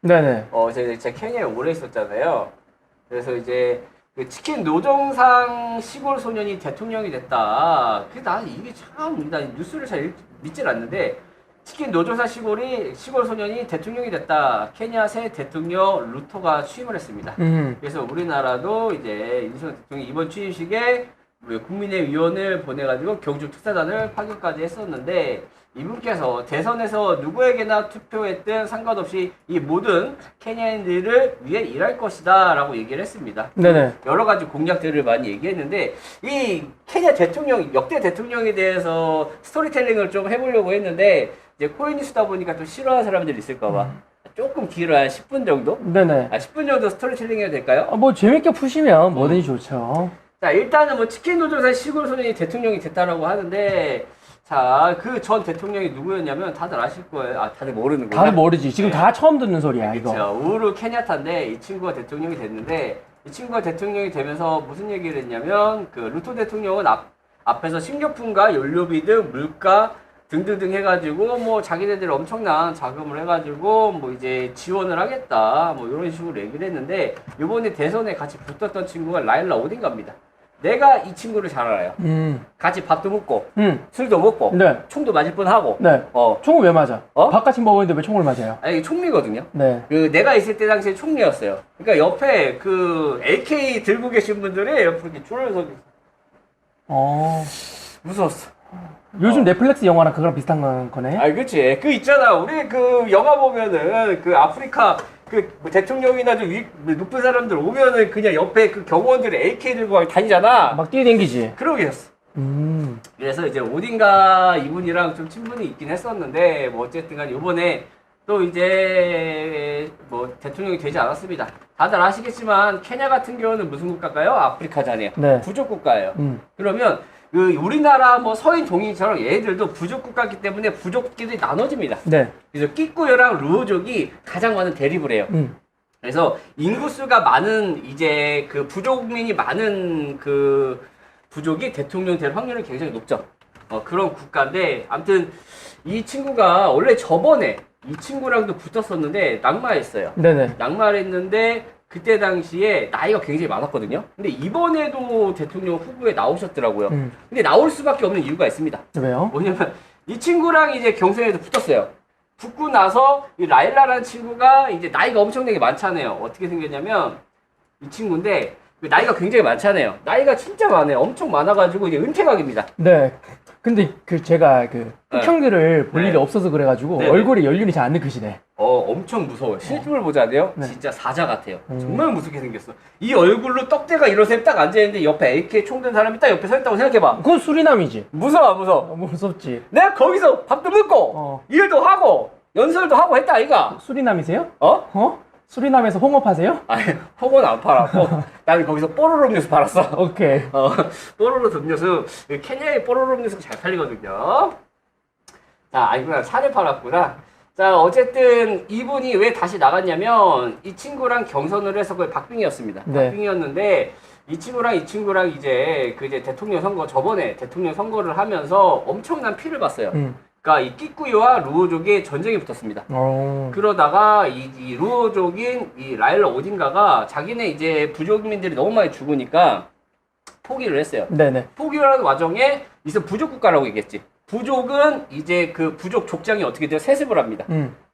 네네. 제가 케냐에 오래 있었잖아요. 그래서 이제 그 치킨 노정상 시골 소년이 대통령이 됐다. 난 이게 참, 난 뉴스를 잘 믿질 않는데, 치킨 노정상 시골 소년이 대통령이 됐다. 케냐 새 대통령 루토가 취임을 했습니다. 그래서 우리나라도 이제 윤석열 대통령이 이번 취임식에 우리 국민의 위원을 보내가지고 경주 특사단을 파견까지 했었는데, 이분께서 대선에서 누구에게나 투표했든 상관없이 이 모든 케냐인들을 위해 일할 것이다 라고 얘기를 했습니다. 네네. 여러 가지 공약들을 많이 얘기했는데, 이 케냐 역대 대통령에 대해서 스토리텔링을 좀 해보려고 했는데, 이제 코인뉴스다 보니까 또 싫어하는 사람들이 있을까봐 조금 길어요. 한 10분 정도? 네네. 10분 정도 스토리텔링 해도 될까요? 뭐 재밌게 푸시면 뭐든지 좋죠. 자, 일단은 뭐 치킨 노조사 시골 소년이 대통령이 됐다라고 하는데, 자, 그 전 대통령이 누구였냐면 다들 아실 거예요. 다들 모르는구나. 다들 모르지. 지금 네. 다 처음 듣는 소리야, 이거. 그렇죠. 우후루 케냐타인데 이 친구가 대통령이 됐는데, 이 친구가 대통령이 되면서 무슨 얘기를 했냐면, 그 루토 대통령은 앞에서 식료품과 연료비 등 물가 등등등 해가지고 뭐 자기네들 엄청난 자금을 해가지고 뭐 이제 지원을 하겠다 뭐 이런 식으로 얘기를 했는데, 이번에 대선에 같이 붙었던 친구가 라일라 오딘가입니다. 내가 이 친구를 잘 알아요. 같이 밥도 먹고, 술도 먹고, 네. 총도 맞을 뻔하고. 네. 총을 왜 맞아? 바깥이 먹었는데 왜 총을 맞아요? 아니, 이게 총리거든요. 네. 그 내가 있을 때 당시에 총리였어요. 그러니까 옆에 그 AK 들고 계신 분들이 옆에 이렇게 줄을 서 무서웠어. 요즘 넷플릭스 영화랑 그거랑 비슷한 거네? 아, 그치. 그 있잖아. 우리 그 영화 보면은 그 아프리카 뭐 대통령이나 좀 높은 사람들 오면은 그냥 옆에 그 경호원들이 AK 들고 막 다니잖아. 막 뛰어댕기지? 그러게 했어. 그래서 이제 오딘가 이분이랑 좀 친분이 있긴 했었는데, 뭐 어쨌든 간에 요번에 또 이제 뭐 대통령이 되지 않았습니다. 다들 아시겠지만 케냐 같은 경우는 무슨 국가일까요? 아프리카잖아요. 네. 부족 국가예요. 그러면 그 우리나라 뭐 서인 동인처럼 얘들도 부족 국가이기 때문에 부족끼리 나눠집니다. 네. 그래서 끼꾸요랑 루오족이 가장 많은 대립을 해요. 그래서 인구수가 많은 이제 그 부족민이 많은 그 부족이 대통령 될 확률이 굉장히 높죠. 그런 국가인데, 아무튼 이 친구가 원래 저번에 이 친구랑도 붙었었는데 낙마했어요. 네네. 낙마를 했는데 그때 당시에 나이가 굉장히 많았거든요. 근데 이번에도 대통령 후보에 나오셨더라고요. 근데 나올 수밖에 없는 이유가 있습니다. 왜요? 뭐냐면 이 친구랑 이제 경선에서 붙었어요. 붙고 나서 이 라일라라는 친구가 이제 나이가 엄청나게 많잖아요. 어떻게 생겼냐면 이 친구인데 나이가 굉장히 많잖아요. 나이가 진짜 많아요. 엄청 많아가지고 이제 은퇴각입니다. 네. 근데 제가 흑형들을 볼 네. 일이 없어서 그래가지고 네. 얼굴에 연륜이 잘 안 느껴지네. 엄청 무서워요. 실물을 보자네요. 네. 진짜 사자 같아요. 정말 무섭게 생겼어. 이 얼굴로 떡대가 이러서 딱 앉아있는데 옆에 AK 총 든 사람이 딱 옆에 서 있다고 생각해봐. 그건 수리남이지. 무서워, 안 무서워? 무섭지. 내가 거기서 밥도 먹고, 일도 하고, 연설도 하고 했다, 아이가? 수리남이세요? 수리남에서 홍어파세요? 아니, 혹은 안 팔았고, 나는 거기서 뽀로로 음료수 팔았어. 오케이. 뽀로로 음료수, 케냐의 뽀로로 음료수가 잘 팔리거든요. 자, 아니구나, 차를 팔았구나. 자, 어쨌든 이분이 왜 다시 나갔냐면, 이 친구랑 경선을 해서 거의 박빙이었습니다. 네. 박빙이었는데, 이 친구랑 이제 이제 대통령 선거, 저번에 대통령 선거를 하면서 엄청난 피를 봤어요. 그러니까 이 끼꾸이와 루오족이 전쟁이 붙었습니다. 그러다가 이 루오족인 이 라일라 오딘가가 자기네 이제 부족민들이 너무 많이 죽으니까 포기를 했어요. 네네. 포기를 하는 와중에 이제 부족 국가라고 얘기했지. 부족은 이제 그 부족 족장이 어떻게 돼요? 세습을 합니다.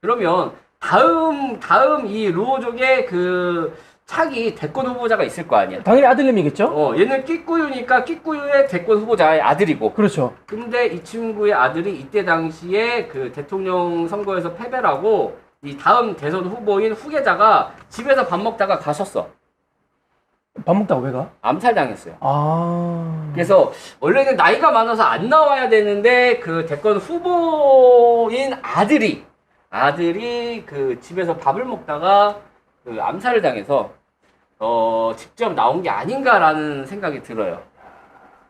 그러면 다음 이 루오족의 그 차기 대권 후보자가 있을 거 아니야. 당연히 아들님이겠죠? 얘는 끼꾸유니까 끼꾸유의 대권 후보자의 아들이고. 그렇죠. 근데 이 친구의 아들이 이때 당시에 그 대통령 선거에서 패배를 하고 이 다음 대선 후보인 후계자가 집에서 밥 먹다가 가셨어. 밥 먹다가 왜 가? 암살당했어요. 그래서 원래는 나이가 많아서 안 나와야 되는데 그 대권 후보인 아들이 그 집에서 밥을 먹다가 그 암살을 당해서 직접 나온 게 아닌가라는 생각이 들어요.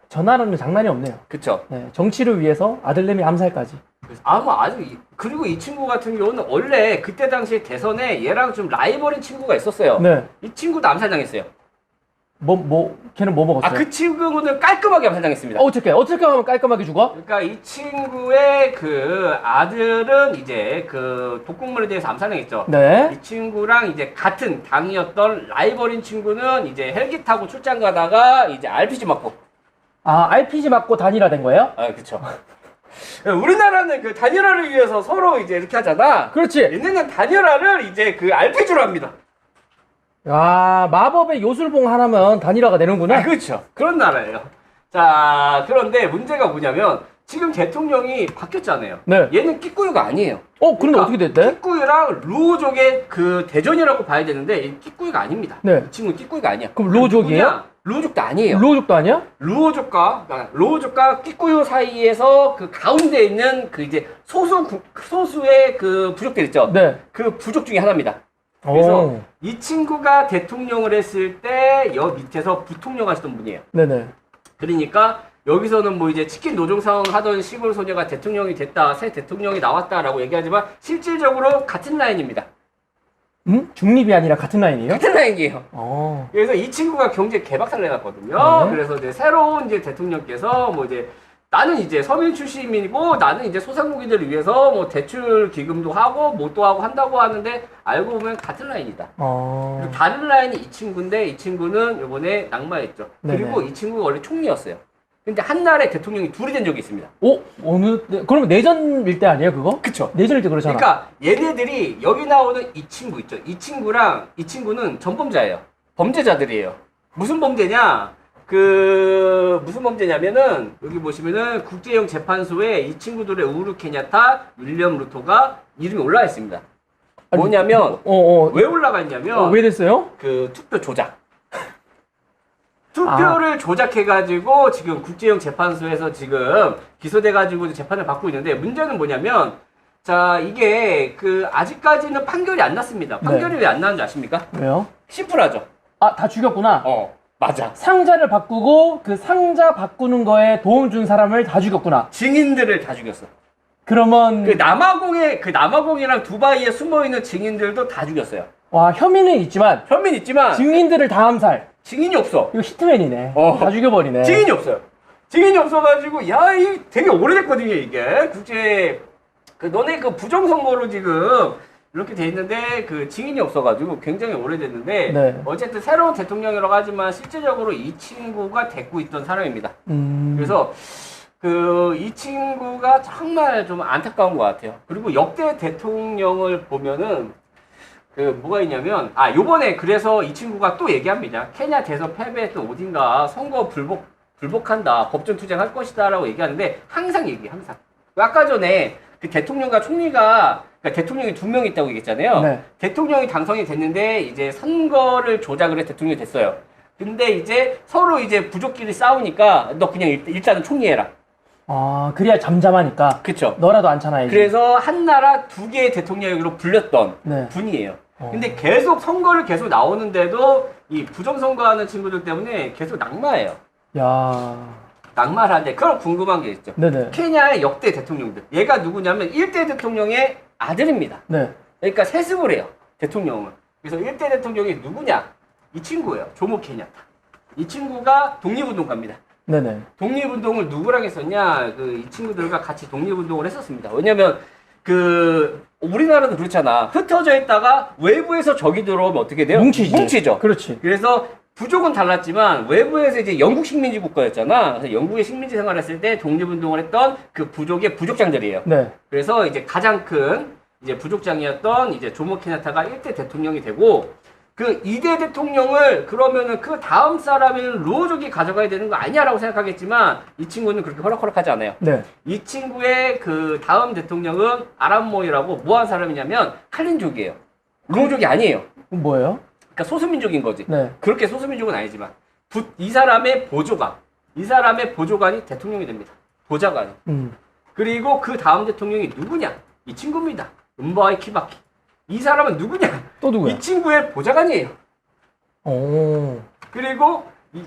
저 나라는 장난이 없네요. 그쵸? 네, 정치를 위해서 아들내미 암살까지. 그리고 이 친구 같은 경우는 원래 그때 당시에 대선에 얘랑 좀 라이벌인 친구가 있었어요. 네. 이 친구도 암살당했어요. 걔는 뭐 먹었어요? 그 친구는 깔끔하게 암살당했습니다. 어떻게 하면 깔끔하게 죽어? 그러니까 이 친구의 그 아들은 이제 그 독극물에 대해서 암살당했죠. 네. 이 친구랑 이제 같은 당이었던 라이벌인 친구는 이제 헬기 타고 출장 가다가 이제 RPG 맞고. RPG 맞고 단일화된 거예요? 그쵸. 우리나라는 그 단일화를 위해서 서로 이제 이렇게 하잖아. 그렇지. 얘네는 단일화를 이제 그 RPG로 합니다. 마법의 요술봉 하나면 단일화가 되는구나. 그렇죠. 그런 나라예요. 자, 그런데 문제가 뭐냐면 지금 대통령이 바뀌었잖아요. 네. 얘는 끼꾸유가 아니에요. 그런데 어떻게 됐대? 끼꾸유랑 루오족의 그 대전이라고 봐야 되는데 이 끼꾸유가 아닙니다. 네. 이 친구는 끼꾸유가 아니야. 그럼 루오족이에요? 루오족도 아니에요. 루오족도 아니야? 루오족과 끼꾸유 사이에서 그 가운데 있는 그 이제 소수의 그 부족들 있죠. 네. 그 부족 중에 하나입니다. 그래서 오. 이 친구가 대통령을 했을 때 여 밑에서 부통령 하시던 분이에요. 네네. 그러니까 여기서는 뭐 이제 치킨 노종상 하던 시골 소녀가 대통령이 됐다, 새 대통령이 나왔다라고 얘기하지만 실질적으로 같은 라인입니다. 중립이 아니라 같은 라인이에요? 같은 라인이에요. 그래서 이 친구가 경제 개박살 내놨거든요. 네. 그래서 이제 새로운 이제 대통령께서 뭐 이제 나는 이제 서민 출신이고 나는 이제 소상공인들을 위해서 뭐 대출 기금도 하고 뭣도 하고 한다고 하는데 알고 보면 같은 라인이다. 그리고 다른 라인이 이 친구인데 이 친구는 이번에 낙마했죠. 네네. 그리고 이 친구가 원래 총리였어요. 근데 한나라에 대통령이 둘이 된 적이 있습니다. 그러면 내전일 때 아니에요, 그거? 그쵸. 내전일 때 그러잖아. 그러니까 얘네들이 여기 나오는 이 친구 있죠. 이 친구랑 이 친구는 전범자예요. 범죄자들이에요. 무슨 범죄냐? 무슨 범죄냐면은 여기 보시면은 국제형 재판소에 이 친구들의 우루 케냐타, 윌리엄 루토가 이름이 올라와 있습니다. 뭐냐면 왜 올라가 있냐면 왜 됐어요? 그 투표 조작. 투표를 조작해가지고 지금 국제형 재판소에서 지금 기소돼가지고 재판을 받고 있는데 문제는 뭐냐면 자 이게 그 아직까지는 판결이 안 났습니다. 판결이 왜 안 나는지 아십니까? 왜요? 심플하죠. 다 죽였구나. 맞아. 상자를 바꾸고 그 상자 바꾸는 거에 도움 준 사람을 다 죽였구나. 증인들을 다 죽였어. 그러면 그 남아공이랑 두바이에 숨어 있는 증인들도 다 죽였어요. 혐의는 있지만 증인들을 다 암살. 증인이 없어. 이거 히트맨이네. 다 죽여버리네. 증인이 없어요. 증인이 없어가지고 이 되게 오래됐거든요 이게 너네 그 부정선거로 지금 이렇게 돼 있는데 그 증인이 없어가지고 굉장히 오래됐는데 네. 어쨌든 새로운 대통령이라고 하지만 실제적으로 이 친구가 데리고 있던 사람입니다. 그래서 이 친구가 정말 좀 안타까운 것 같아요. 그리고 역대 대통령을 보면은 뭐가 있냐면 요번에 그래서 이 친구가 또 얘기합니다. 케냐 대선 패배했던 어딘가 선거 불복한다, 법정 투쟁할 것이다 라고 얘기하는데 항상 항상 아까 전에 그 대통령과 총리가 그러니까 대통령이 2명 있다고 얘기했잖아요. 네. 대통령이 당선이 됐는데 이제 선거를 조작을 해 대통령이 됐어요. 근데 이제 서로 이제 부족끼리 싸우니까 너 그냥 일단은 총리해라. 그래야 잠잠하니까. 그쵸. 너라도 안 차나야지. 그래서 한 나라 2개의 대통령으로 불렸던 네. 분이에요. 근데 계속 선거를 계속 나오는데도 이 부정선거하는 친구들 때문에 계속 낙마해요. 낙마를 하는데 그럼 궁금한 게 있죠. 네네. 케냐의 역대 대통령들. 얘가 누구냐면 1대 대통령의 아들입니다. 네. 그러니까 세습을 해요. 대통령은. 그래서 1대 대통령이 누구냐? 이 친구예요. 조모 케냐타. 이 친구가 독립운동가입니다. 네네. 독립운동을 누구랑 했었냐? 이 친구들과 같이 독립운동을 했었습니다. 왜냐면 우리나라도 그렇잖아. 흩어져 있다가 외부에서 적이 들어오면 어떻게 돼요? 뭉치죠. 그렇지. 그래서 부족은 달랐지만 외부에서 이제 영국 식민지 국가였잖아. 그래서 영국의 식민지 생활했을 때 독립운동을 했던 그 부족의 부족장들이에요. 네. 그래서 이제 가장 큰 이제 부족장이었던 이제 조모 케냐타가 1대 대통령이 되고 그 2대 대통령을 그러면은 그 다음 사람인 루오족이 가져가야 되는 거 아니야라고 생각하겠지만 이 친구는 그렇게 허락하지 않아요. 네. 이 친구의 그 다음 대통령은 아람모이라고 뭐 한 사람이냐면 칼린족이에요. 루오족이 아니에요. 뭐예요? 그러니까 소수민족인 거지. 네. 그렇게 소수민족은 아니지만 이 사람의 보조관이 대통령이 됩니다. 보좌관이. 그리고 그 다음 대통령이 누구냐? 이 친구입니다. 음바이 키바키. 이 사람은 누구냐? 또 누구야? 이 친구의 보좌관이에요. 그리고 이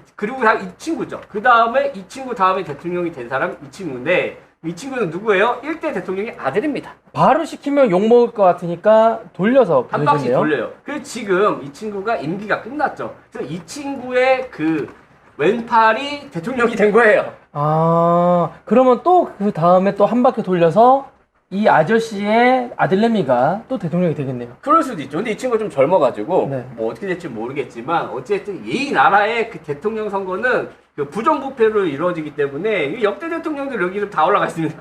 친구죠. 그 다음에 이 친구 다음에 대통령이 된 사람이 이 친구인데 이 친구는 누구예요? 1대 대통령의 아들입니다. 바로 시키면 욕먹을 것 같으니까 돌려서 한 바퀴 보내셨네요. 돌려요. 그래서 지금 이 친구가 임기가 끝났죠. 그래서 이 친구의 그 왼팔이 대통령이 된 거예요. 아, 그러면 또 그 다음에 또 한 바퀴 돌려서 이 아저씨의 아들내미가 또 대통령이 되겠네요. 그럴 수도 있죠. 근데 이 친구가 좀 젊어가지고 네. 뭐 어떻게 될지 모르겠지만 어쨌든 이 나라의 그 대통령 선거는 그 부정부패로 이루어지기 때문에 이 역대 대통령들 여기 이름 다 올라가 있습니다.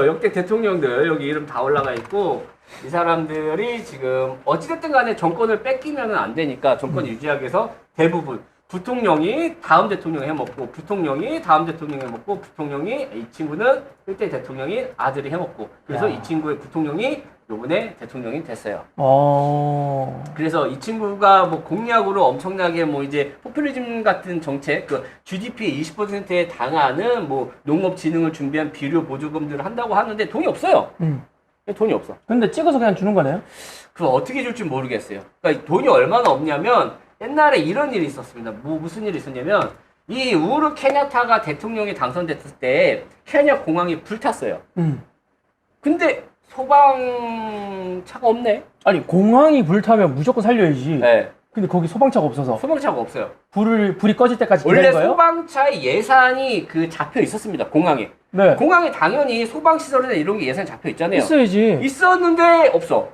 역대 대통령들 여기 이름 다 올라가 있고 이 사람들이 지금 어찌됐든 간에 정권을 뺏기면 안 되니까 정권 유지하기 위해서 대부분 부통령이 다음 대통령 해먹고 부통령이 다음 대통령 해먹고 부통령이 이 친구는 1대 대통령이 아들이 해먹고 그래서 야. 이 친구의 부통령이 요번에 대통령이 됐어요. 그래서 이 친구가 뭐 공약으로 엄청나게 뭐 이제 포퓰리즘 같은 정책, 그 GDP의 20%에 달하는 뭐 농업 진흥을 준비한 비료 보조금들을 한다고 하는데 돈이 없어요. 돈이 없어. 근데 찍어서 그냥 주는 거네요? 그거 어떻게 줄지 모르겠어요. 그러니까 돈이 얼마나 없냐면 옛날에 이런 일이 있었습니다. 무슨 일이 있었냐면 이 우후루 케냐타가 대통령이 당선됐을 때 케냐 공항이 불탔어요. 근데 소방차가 없네. 아니, 공항이 불타면 무조건 살려야지. 네. 근데 거기 소방차가 없어서 소방차가 없어요. 불이 꺼질 때까지 원래 기다린 거예요? 소방차의 예산이 그 잡혀 있었습니다. 공항에. 네. 공항에 당연히 소방시설이나 이런 게 예산이 잡혀 있잖아요. 있어야지. 있었는데 없어.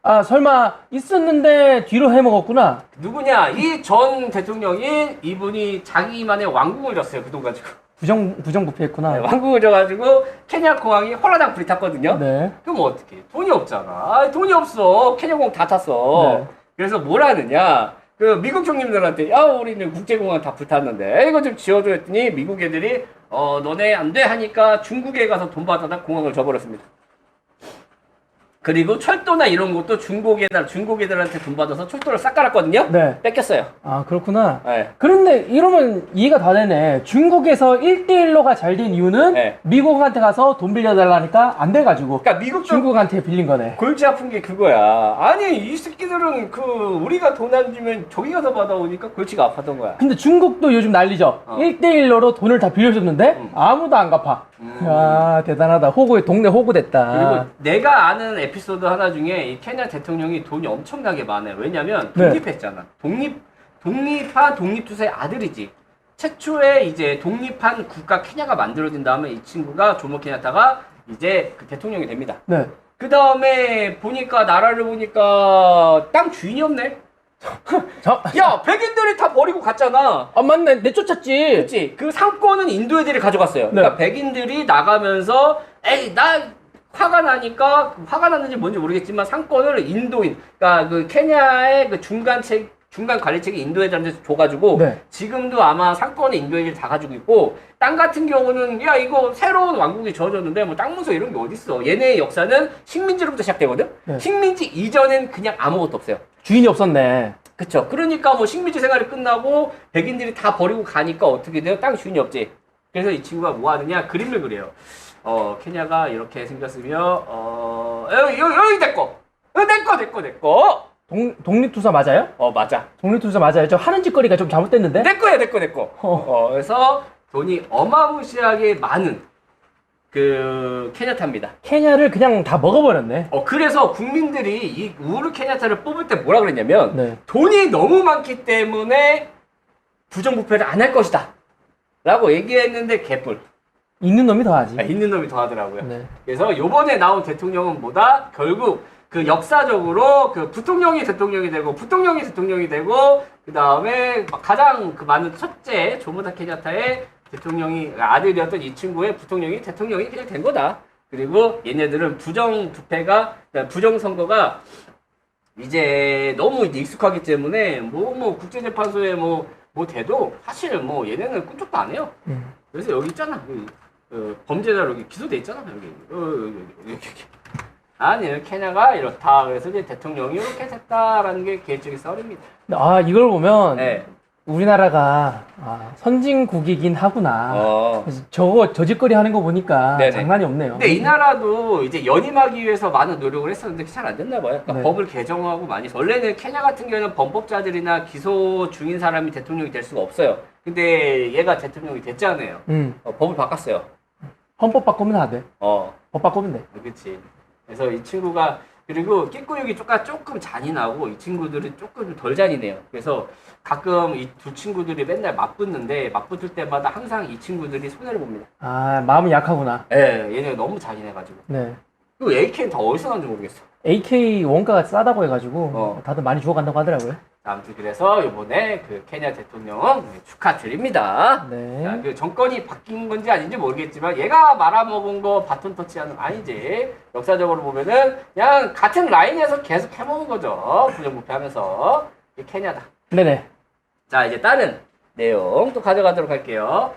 아, 설마 있었는데 뒤로 해먹었구나. 누구냐? 이 전 대통령이 이분이 자기만의 왕궁을 졌어요. 그 돈 가지고. 부정부패했구나. 네, 왕궁을 져가지고 케냐 공항이 홀라당 불이 탔거든요. 네. 그럼 어떻게? 돈이 없잖아. 아, 돈이 없어. 케냐 공항 다 탔어. 네. 그래서 뭘 하느냐? 그 미국 총님들한테 야 우리는 국제공항 다 불탔는데 이거 좀 지어줘 했더니 미국 애들이 너네 안 돼 하니까 중국에 가서 돈 받아다 공항을 져버렸습니다. 그리고 철도나 이런 것도 중국 애들한테 돈 받아서 철도를 싹 깔았거든요. 네. 뺏겼어요. 아, 그렇구나. 네. 그런데 이러면 이해가 다 되네. 중국에서 1대1로가 잘 된 이유는 네. 미국한테 가서 돈 빌려달라니까 안 돼가지고 그러니까 미국도 중국한테 빌린 거네. 골치 아픈 게 그거야. 아니 이 새끼들은 그 우리가 돈 안 주면 저기 가서 받아오니까 골치가 아팠던 거야. 근데 중국도 요즘 난리죠. 1대1로로 돈을 다 빌려줬는데 아무도 안 갚아. 야, 대단하다. 동네 호구 됐다. 그리고 내가 아는 에피소드 하나 중에 이 케냐 대통령이 돈이 엄청나게 많아요. 왜냐면 네. 독립했잖아. 독립한 독립투사의 아들이지. 최초에 이제 독립한 국가 케냐가 만들어진 다음에 이 친구가 조모 케냐타가 이제 그 대통령이 됩니다. 네. 그 다음에 보니까 나라를 보니까 땅 주인이 없네. 야 백인들이 다 버리고 갔잖아. 아, 맞네. 내쫓았지. 그치? 그 상권은 인도 애들이 가져갔어요. 네. 그러니까 백인들이 나가면서 에이 나 화가 나니까 화가 났는지 뭔지 모르겠지만 상권을 인도인 그러니까 그 케냐의 그 중간 관리책이 인도 애들한테 줘가지고 네. 지금도 아마 상권을 인도 애들이 다 가지고 있고 땅 같은 경우는 야 이거 새로운 왕국이 지어졌는데 뭐 땅 문서 이런 게 어딨어. 얘네의 역사는 식민지로부터 시작되거든. 네. 식민지 이전엔 그냥 아무것도 없어요. 주인이 없었네. 그쵸. 그러니까 뭐 식민지 생활이 끝나고 백인들이 다 버리고 가니까 어떻게 돼요? 땅 주인이 없지. 그래서 이 친구가 뭐 하느냐? 그림을 그려요. 케냐가 이렇게 생겼으며, 여기 내 거! 내 거! 독립투사 맞아요? 맞아. 독립투사 맞아요. 저 하는 짓거리가 좀 잘못됐는데? 내 거! 그래서 돈이 어마무시하게 많은 그 케냐타입니다. 케냐를 그냥 다 먹어버렸네. 그래서 국민들이 이 우후루 케냐타를 뽑을 때 뭐라 그랬냐면, 네. 돈이 너무 많기 때문에 부정부패를 안 할 것이다. 라고 얘기했는데 개뿔. 있는 놈이 더 하지. 있는 놈이 더 하더라고요. 네. 그래서 요번에 나온 대통령은 뭐다? 결국 그 역사적으로 그 부통령이 대통령이 되고 그 다음에 가장 그 많은 첫째 조모다 케냐타의 대통령이 아들이었던 이 친구의 부통령이 대통령이 그냥 된 거다. 그리고 얘네들은 부정선거가 이제 너무 이제 익숙하기 때문에 뭐 국제재판소에 뭐 돼도 사실 뭐 얘네는 꿈쩍도 안 해요. 그래서 여기 있잖아. 범죄자로 여기 기소돼 있잖아. 여기. 아니 케냐가 이렇다. 그래서 이제 대통령이 이렇게 됐다라는 게 개인적인 썰입니다. 아, 이걸 보면 네. 우리나라가 선진국이긴 하구나. 그래서 저 짓거리 하는 거 보니까 네네. 장난이 없네요. 근데 이 나라도 이제 연임하기 위해서 많은 노력을 했었는데 잘 안 됐나 봐요. 그러니까 네. 법을 개정하고 많이 해서 원래는 케냐 같은 경우는 범법자들이나 기소 중인 사람이 대통령이 될 수가 없어요. 근데 얘가 대통령이 됐잖아요. 법을 바꿨어요. 헌법 바꾸면 다 돼. 어, 법 바꾸면 돼. 그렇지. 그래서 이 친구가 그리고 끼꾸육이 조금 잔인하고 이 친구들은 조금 덜 잔인해요. 그래서 가끔 이 두 친구들이 맨날 맞붙는데 맞붙을 때마다 항상 이 친구들이 손해를 봅니다. 아, 마음이 약하구나. 예, 얘네가 너무 잔인해가지고. 네. 그리고 AK는 더 어디서 나온지 모르겠어. AK 원가가 싸다고 해가지고 어. 다들 많이 주워간다고 하더라고요. 아무튼 그래서 이번에 그 케냐 대통령 축하드립니다. 네. 자, 그 정권이 바뀐 건지 아닌지 모르겠지만 얘가 말아먹은 거 바톤 터치하는 거 아니지. 역사적으로 보면은 그냥 같은 라인에서 계속 해먹은 거죠. 부정부패하면서. 이게 케냐다. 네네. 자, 이제 다른 내용 또 가져가도록 할게요.